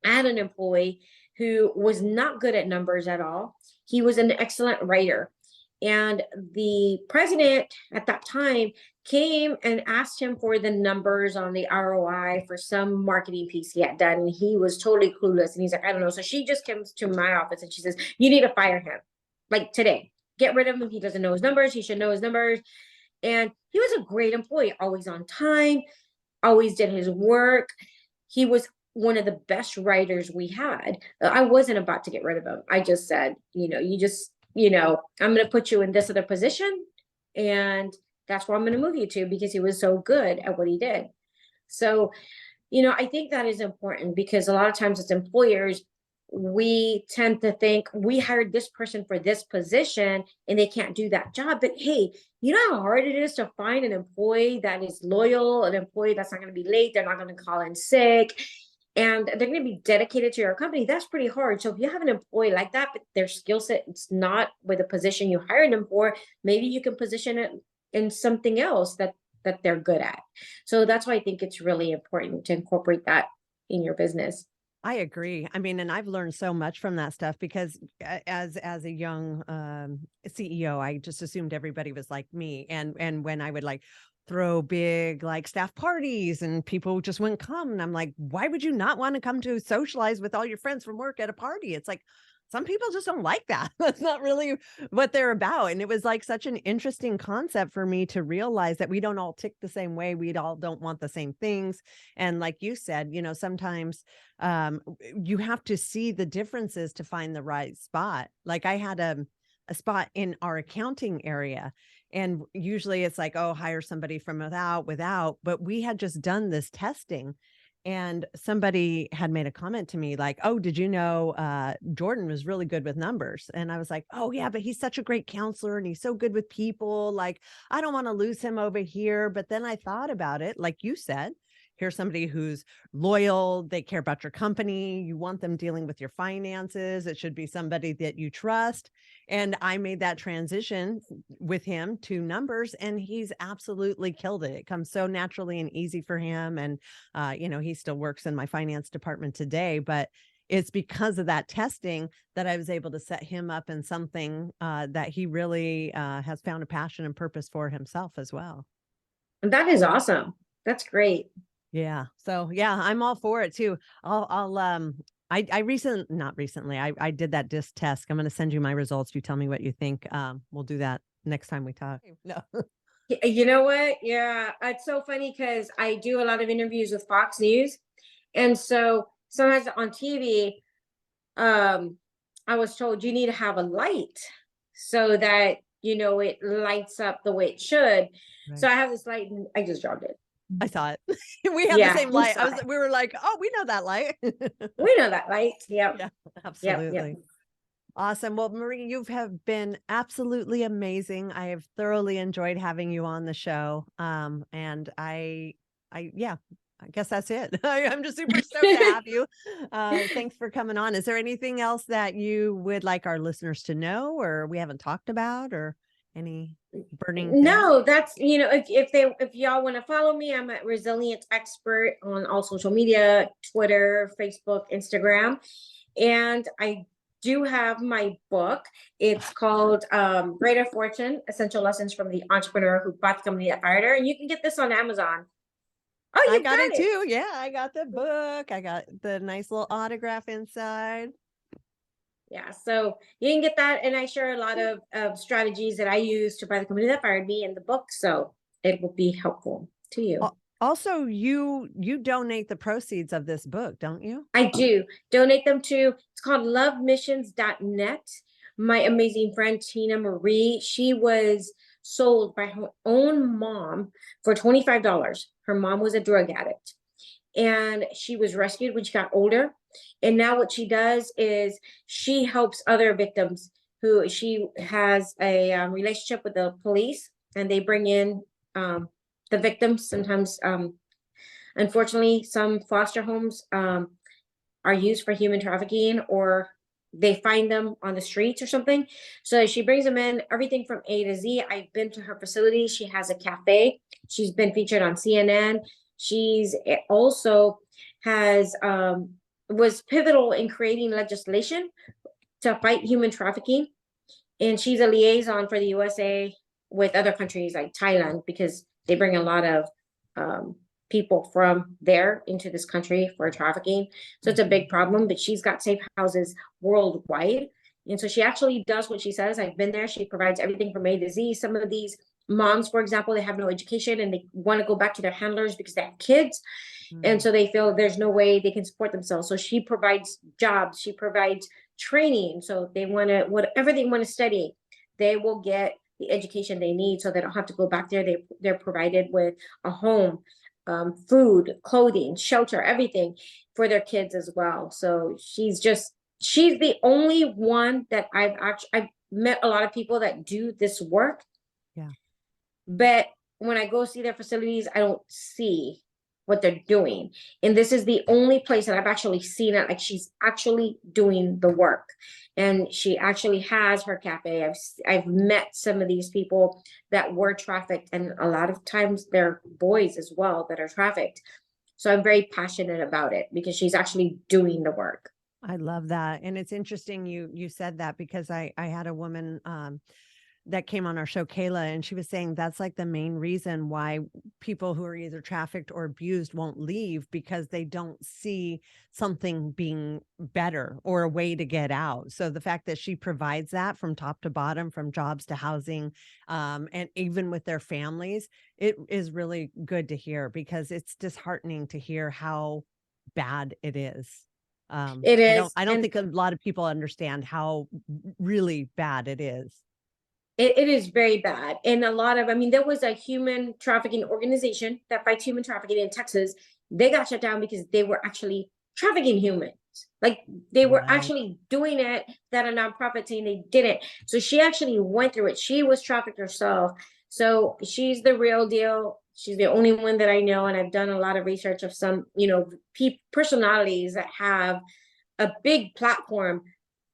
I had an employee who was not good at numbers at all. He was an excellent writer. And the president at that time came and asked him for the numbers on the ROI for some marketing piece he had done. And he was totally clueless. And he's like, I don't know. So she just comes to my office and she says, you need to fire him, like today. Get rid of him. He doesn't know his numbers. He should know his numbers. And he was a great employee, always on time, always did his work. He was one of the best writers we had. I wasn't about to get rid of him. I just said, I'm going to put you in this other position, and that's where I'm going to move you to, because he was so good at what he did. So, I think that is important, because a lot of times as employers, we tend to think we hired this person for this position and they can't do that job. But hey, you know how hard it is to find an employee that is loyal, an employee that's not going to be late, they're not going to call in sick, and they're going to be dedicated to your company. That's pretty hard. So if you have an employee like that, but their skill set it's not with the position you hired them for, maybe you can position it in something else that they're good at. So that's why I think it's really important to incorporate that in your business. I agree. I mean, and I've learned so much from that stuff because as a young CEO, I just assumed everybody was like me. And when I would like throw big like staff parties and people just wouldn't come, and I'm like, why would you not want to come to socialize with all your friends from work at a party? It's like, some people just don't like that. That's not really what they're about. And it was like such an interesting concept for me to realize that we don't all tick the same way. We all don't want the same things. And like you said, sometimes you have to see the differences to find the right spot. Like I had a spot in our accounting area. And usually it's like, oh, hire somebody from without, but we had just done this testing. And somebody had made a comment to me like, oh, did you know Jordan was really good with numbers? And I was like, oh, yeah, but he's such a great counselor and he's so good with people. Like, I don't want to lose him over here. But then I thought about it, like you said, here's somebody who's loyal. They care about your company. You want them dealing with your finances. It should be somebody that you trust. And I made that transition with him to numbers, and he's absolutely killed it. It comes so naturally and easy for him. And, he still works in my finance department today, but it's because of that testing that I was able to set him up in something that he really has found a passion and purpose for himself as well. That is awesome. That's great. Yeah. So yeah, I'm all for it too. Not recently, I did that disc test. I'm going to send you my results. You tell me what you think. We'll do that next time we talk. No. You know what? Yeah, it's so funny because I do a lot of interviews with Fox News. And so sometimes on TV, I was told you need to have a light so that, it lights up the way it should. Right. So I have this light and I just dropped it. I saw it. We have the same light. We were like, oh, we know that light. We know that light. Yep. Yeah, absolutely. Yep. Awesome. Well, Marie, you have been absolutely amazing. I have thoroughly enjoyed having you on the show. And yeah, I guess that's it. I'm just super stoked to have you. Thanks for coming on. Is there anything else that you would like our listeners to know, or we haven't talked about, or any burning thing? No, that's, if y'all want to follow me, I'm a resilient expert on all social media, Twitter, Facebook, Instagram. And I do have my book. It's called Greater Fortune, Essential Lessons from the Entrepreneur Who Bought the Company That Fired Her. And you can get this on Amazon. Oh, you got it too. Yeah, I got the book. I got the nice little autograph inside. Yeah, so you can get that. And I share a lot of strategies that I use to buy the company that fired me in the book. So it will be helpful to you. Also, you donate the proceeds of this book, don't you? I do donate them to, it's called lovemissions.net. My amazing friend, Tina Marie, she was sold by her own mom for $25. Her mom was a drug addict and she was rescued when she got older. And now what she does is she helps other victims who she has a relationship with the police, and they bring in the victims. Sometimes, unfortunately, some foster homes are used for human trafficking, or they find them on the streets or something. So she brings them in, everything from A to Z. I've been to her facility. She has a cafe. She's been featured on CNN. She's also was pivotal in creating legislation to fight human trafficking. And she's a liaison for the USA with other countries like Thailand, because they bring a lot of people from there into this country for trafficking. So it's a big problem, but she's got safe houses worldwide. And so she actually does what she says. I've been there. She provides everything from A to Z. Some of these moms, for example, they have no education and they want to go back to their handlers because they have kids. And so they feel there's no way they can support themselves. So she provides jobs, she provides training. So they want to, whatever they want to study, they will get the education they need so they don't have to go back there. They're provided with a home, food, clothing, shelter, everything for their kids as well. So she's the only one that I've met a lot of people that do this work. Yeah. But when I go see their facilities, I don't see what they're doing. And this is the only place that I've actually seen it. Like, she's actually doing the work, and she actually has her cafe. I've met some of these people that were trafficked, and a lot of times they're boys as well that are trafficked. So I'm very passionate about it because she's actually doing the work. I love that. And it's interesting you said that, because I had a woman that came on our show, Kayla, and she was saying that's like the main reason why people who are either trafficked or abused won't leave, because they don't see something being better or a way to get out. So the fact that she provides that from top to bottom, from jobs to housing, and even with their families, it is really good to hear, because it's disheartening to hear how bad it is. It is. I don't And think a lot of people understand how really bad it is. it is very bad. And a lot of, I mean, there was a human trafficking organization that fights human trafficking in Texas. They got shut down because they were actually trafficking humans. Like they were Right. actually doing it, that a nonprofit saying they didn't. So she actually went through it. She was trafficked herself. So she's the real deal. She's the only one that I know. And I've done a lot of research of some, personalities that have a big platform,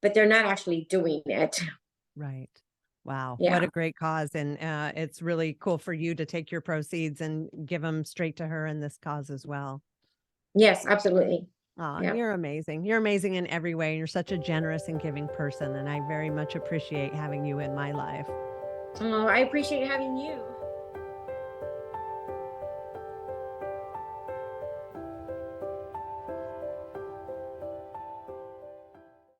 but they're not actually doing it. Right. Wow. What Yeah. a great cause. And it's really cool for you to take your proceeds and give them straight to her in this cause as well. Yes, absolutely. Oh, Yeah. you're amazing. You're amazing in every way. You're such a generous and giving person. And I very much appreciate having you in my life. Oh, I appreciate having you.